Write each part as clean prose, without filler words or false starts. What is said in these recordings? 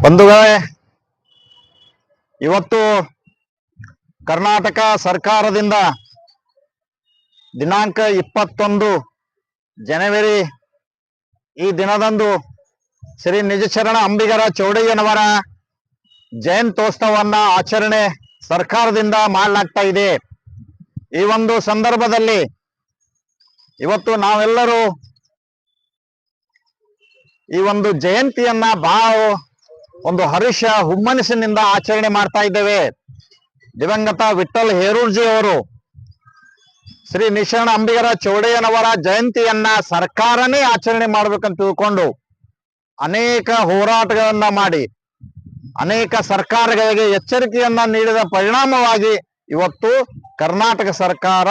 ಬಂಧುಗಳೇ, ಇವತ್ತು ಕರ್ನಾಟಕ ಸರ್ಕಾರದಿಂದ ದಿನಾಂಕ 21 ಜನವರಿ ಈ ದಿನದಂದು ಶ್ರೀ ನಿಜಚರಣ ಅಂಬಿಗರ ಚೌಡಯ್ಯನವರ ಜಯಂತ್ಯೋತ್ಸವವನ್ನ ಆಚರಣೆ ಸರ್ಕಾರದಿಂದ ಮಾಡಲಾಗ್ತಾ ಇದೆ. ಈ ಒಂದು ಸಂದರ್ಭದಲ್ಲಿ ಇವತ್ತು ನಾವೆಲ್ಲರೂ ಈ ಒಂದು ಜಯಂತಿಯನ್ನ ಬಹಳ ಒಂದು ಹರ್ಷ ಹುಮ್ಮನಸ್ಸಿನಿಂದ ಆಚರಣೆ ಮಾಡ್ತಾ ಇದ್ದೇವೆ. ದಿವಂಗತ ವಿಠ್ಠಲ್ ಹೇರೂರ್ಜಿ ಅವರು ಶ್ರೀ ನಿಜಚರಣ ಅಂಬಿಗರ ಚೌಡಯ್ಯನವರ ಜಯಂತಿಯನ್ನ ಸರ್ಕಾರನೇ ಆಚರಣೆ ಮಾಡ್ಬೇಕಂತ ತಿಳ್ಕೊಂಡು ಅನೇಕ ಹೋರಾಟಗಳನ್ನ ಮಾಡಿ ಅನೇಕ ಸರ್ಕಾರಗಳಿಗೆ ಎಚ್ಚರಿಕೆಯನ್ನ ನೀಡಿದ ಪರಿಣಾಮವಾಗಿ ಇವತ್ತು ಕರ್ನಾಟಕ ಸರ್ಕಾರ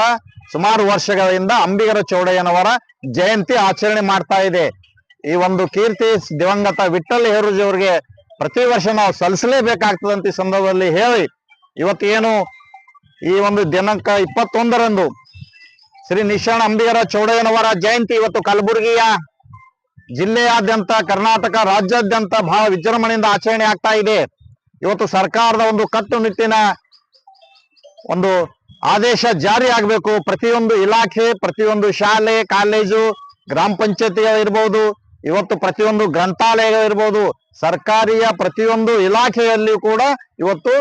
ಸುಮಾರು ವರ್ಷಗಳಿಂದ ಅಂಬಿಗರ ಚೌಡಯ್ಯನವರ ಜಯಂತಿ ಆಚರಣೆ ಮಾಡ್ತಾ ಇದೆ. ಈ ಒಂದು ಕೀರ್ತಿ ದಿವಂಗತ ವಿಠ್ಠಲ್ ಹೇರೂರ್ಜಿ ಅವರಿಗೆ ಪ್ರತಿ ವರ್ಷ ನಾವು ಸಲ್ಲಿಸಲೇಬೇಕಾಗ್ತದಂತ ಈ ಸಂದರ್ಭದಲ್ಲಿ ಹೇಳಿ, ಇವತ್ತೇನು ಈ ಒಂದು ದಿನಾಂಕ 21ರಂದು ಶ್ರೀ ನಿಜಚರಣ ಅಂಬಿಗರ ಚೌಡಯ್ಯನವರ ಜಯಂತಿ ಇವತ್ತು ಕಲಬುರಗಿಯ ಜಿಲ್ಲೆಯಾದ್ಯಂತ ಕರ್ನಾಟಕ ರಾಜ್ಯಾದ್ಯಂತ ಬಹಳ ವಿಜೃಂಭಣೆಯಿಂದ ಆಚರಣೆ ಆಗ್ತಾ ಇದೆ. ಇವತ್ತು ಸರ್ಕಾರದ ಒಂದು ಕಟ್ಟುನಿಟ್ಟಿನ ಒಂದು ಆದೇಶ ಜಾರಿ ಆಗಬೇಕು. ಪ್ರತಿಯೊಂದು ಇಲಾಖೆ, ಪ್ರತಿಯೊಂದು ಶಾಲೆ, ಕಾಲೇಜು, ಗ್ರಾಮ ಪಂಚಾಯತಿಗಳಿರ್ಬೋದು, ಇವತ್ತು ಪ್ರತಿಯೊಂದು ಗ್ರಂಥಾಲಯಗಳಿರ್ಬೋದು, ಸರ್ಕಾರಿಯ ಪ್ರತಿಯೊಂದು ಇಲಾಖೆಯಲ್ಲಿ ಕೂಡ ಇವತ್ತು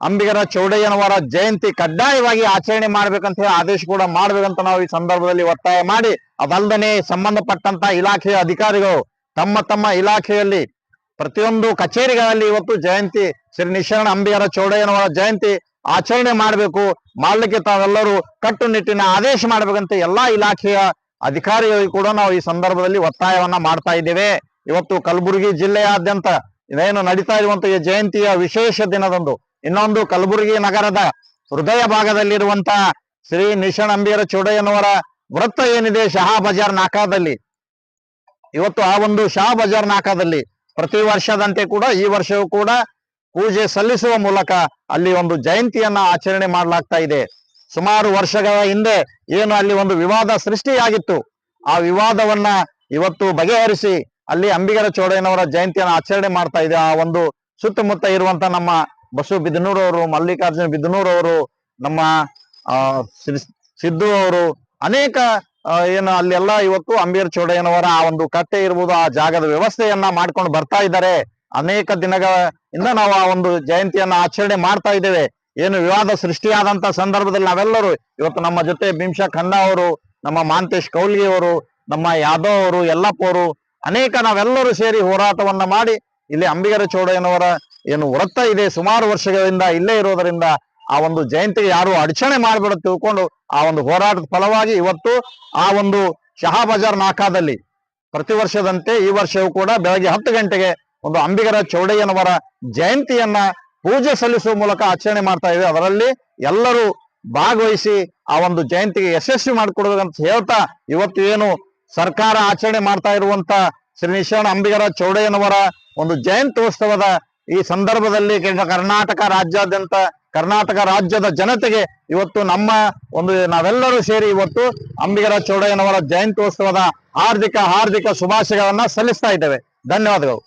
ಅಂಬಿಗರ ಚೌಡಯ್ಯನವರ ಜಯಂತಿ ಕಡ್ಡಾಯವಾಗಿ ಆಚರಣೆ ಮಾಡ್ಬೇಕಂತ ಹೇಳಿ ಆದೇಶ ಕೂಡ ಮಾಡ್ಬೇಕಂತ ನಾವು ಈ ಸಂದರ್ಭದಲ್ಲಿ ಒತ್ತಾಯ ಮಾಡಿ, ಅದಲ್ಲದೆ ಸಂಬಂಧಪಟ್ಟಂತ ಇಲಾಖೆಯ ಅಧಿಕಾರಿಗಳು ತಮ್ಮ ತಮ್ಮ ಇಲಾಖೆಯಲ್ಲಿ ಪ್ರತಿಯೊಂದು ಕಚೇರಿಗಳಲ್ಲಿ ಇವತ್ತು ಜಯಂತಿ ಶ್ರೀ ನಿಜಚರಣ ಅಂಬಿಗರ ಚೌಡಯ್ಯನವರ ಜಯಂತಿ ಆಚರಣೆ ಮಾಡಬೇಕು, ಮಾಡ್ಲಿಕ್ಕೆ ತಾವೆಲ್ಲರೂ ಕಟ್ಟುನಿಟ್ಟಿನ ಆದೇಶ ಮಾಡ್ಬೇಕಂತ ಎಲ್ಲಾ ಇಲಾಖೆಯ ಅಧಿಕಾರಿಗಳಿಗೂ ಕೂಡ ನಾವು ಈ ಸಂದರ್ಭದಲ್ಲಿ ಒತ್ತಾಯವನ್ನ ಮಾಡ್ತಾ ಇದ್ದೇವೆ. ಇವತ್ತು ಕಲಬುರಗಿ ಜಿಲ್ಲೆಯಾದ್ಯಂತ ಇದೇನು ನಡೀತಾ ಇರುವಂತಹ ಈ ಜಯಂತಿಯ ವಿಶೇಷ ದಿನದಂದು ಇನ್ನೊಂದು ಕಲಬುರಗಿ ನಗರದ ಹೃದಯ ಭಾಗದಲ್ಲಿರುವಂತಹ ಶ್ರೀ ನಿಜಚರಣ ಅಂಬಿಗರ ಚೌಡಯ್ಯನವರ ವೃತ್ತ ಏನಿದೆ ಶಹಾ ಬಜಾರ್ ನಾಕಾದಲ್ಲಿ, ಇವತ್ತು ಆ ಒಂದು ಶಹಾ ಬಜಾರ್ ನಾಕಾದಲ್ಲಿ ಪ್ರತಿ ವರ್ಷದಂತೆ ಕೂಡ ಈ ವರ್ಷವೂ ಕೂಡ ಪೂಜೆ ಸಲ್ಲಿಸುವ ಮೂಲಕ ಅಲ್ಲಿ ಒಂದು ಜಯಂತಿಯನ್ನ ಆಚರಣೆ ಮಾಡಲಾಗ್ತಾ ಇದೆ. ಸುಮಾರು ವರ್ಷಗಳ ಹಿಂದೆ ಏನು ಅಲ್ಲಿ ಒಂದು ವಿವಾದ ಸೃಷ್ಟಿಯಾಗಿತ್ತು, ಆ ವಿವಾದವನ್ನ ಇವತ್ತು ಬಗೆಹರಿಸಿ ಅಲ್ಲಿ ಅಂಬಿಗರ ಚೌಡಯ್ಯನವರ ಜಯಂತಿಯನ್ನು ಆಚರಣೆ ಮಾಡ್ತಾ ಇದೆ. ಆ ಒಂದು ಸುತ್ತಮುತ್ತ ಇರುವಂತ ನಮ್ಮ ಬಸು ಬಿದನೂರವರು, ಮಲ್ಲಿಕಾರ್ಜುನ ಬಿದನೂರವರು, ನಮ್ಮ ಸಿದ್ದು ಅವರು, ಅನೇಕ ಏನು ಅಲ್ಲೆಲ್ಲ ಇವತ್ತು ಅಂಬಿಗರ ಚೌಡಯ್ಯನವರ ಆ ಒಂದು ಕಟ್ಟೆ ಇರ್ಬೋದು, ಆ ಜಾಗದ ವ್ಯವಸ್ಥೆಯನ್ನ ಮಾಡ್ಕೊಂಡು ಬರ್ತಾ ಇದ್ದಾರೆ. ಅನೇಕ ದಿನಗಳಿಂದ ನಾವು ಆ ಒಂದು ಜಯಂತಿಯನ್ನ ಆಚರಣೆ ಮಾಡ್ತಾ ಇದ್ದೇವೆ. ಏನು ವಿವಾದ ಸೃಷ್ಟಿಯಾದಂತ ಸಂದರ್ಭದಲ್ಲಿ ನಾವೆಲ್ಲರೂ ಇವತ್ತು ನಮ್ಮ ಜೊತೆ ಭೀಮಶಾ ಖನ್ನಾ ಅವರು, ನಮ್ಮ ಮಾಂತೇಶ್ ಕೌಲ್ಗಿ ಅವರು, ನಮ್ಮ ಯಾದವ್ ಅವರು, ಯಲ್ಲಪ್ಪ ಅವರು, ಅನೇಕ ನಾವೆಲ್ಲರೂ ಸೇರಿ ಹೋರಾಟವನ್ನ ಮಾಡಿ ಇಲ್ಲಿ ಅಂಬಿಗರ ಚೌಡಯ್ಯನವರ ಏನು ವೃತ್ತ ಇದೆ ಸುಮಾರು ವರ್ಷಗಳಿಂದ ಇಲ್ಲೇ ಇರೋದರಿಂದ ಆ ಒಂದು ಜಯಂತಿಗೆ ಯಾರು ಅಡಚಣೆ ಮಾಡ್ಬೇಡ ತಿಳ್ಕೊಂಡು ಆ ಒಂದು ಹೋರಾಟದ ಫಲವಾಗಿ ಇವತ್ತು ಆ ಒಂದು ಶಹಾ ಬಜಾರ್ ನಾಕಾದಲ್ಲಿ ಪ್ರತಿ ವರ್ಷದಂತೆ ಈ ವರ್ಷವೂ ಕೂಡ ಬೆಳಗ್ಗೆ 10 ಗಂಟೆಗೆ ಒಂದು ಅಂಬಿಗರ ಚೌಡಯ್ಯನವರ ಜಯಂತಿಯನ್ನ ಪೂಜೆ ಸಲ್ಲಿಸುವ ಮೂಲಕ ಆಚರಣೆ ಮಾಡ್ತಾ ಇವೆ. ಅದರಲ್ಲಿ ಎಲ್ಲರೂ ಭಾಗವಹಿಸಿ ಆ ಒಂದು ಜಯಂತಿಗೆ ಯಶಸ್ವಿ ಮಾಡಿಕೊಡ್ಬೇಕಂತ ಹೇಳ್ತಾ, ಇವತ್ತು ಏನು ಸರ್ಕಾರ ಆಚರಣೆ ಮಾಡ್ತಾ ಇರುವಂತ ಶ್ರೀ ನಿಜಚರಣ ಅಂಬಿಗರ ಚೌಡಯ್ಯನವರ ಒಂದು ಜಯಂತ್ಯೋತ್ಸವದ ಈ ಸಂದರ್ಭದಲ್ಲಿ ಕರ್ನಾಟಕ ರಾಜ್ಯಾದ್ಯಂತ ಕರ್ನಾಟಕ ರಾಜ್ಯದ ಜನತೆಗೆ ಇವತ್ತು ನಮ್ಮ ಒಂದು ನಾವೆಲ್ಲರೂ ಸೇರಿ ಇವತ್ತು ಅಂಬಿಗರ ಚೌಡಯ್ಯನವರ ಜಯಂತ್ಯೋತ್ಸವದ ಹಾರ್ದಿಕ ಶುಭಾಶಯಗಳನ್ನ ಸಲ್ಲಿಸ್ತಾ ಇದ್ದೇವೆ. ಧನ್ಯವಾದಗಳು.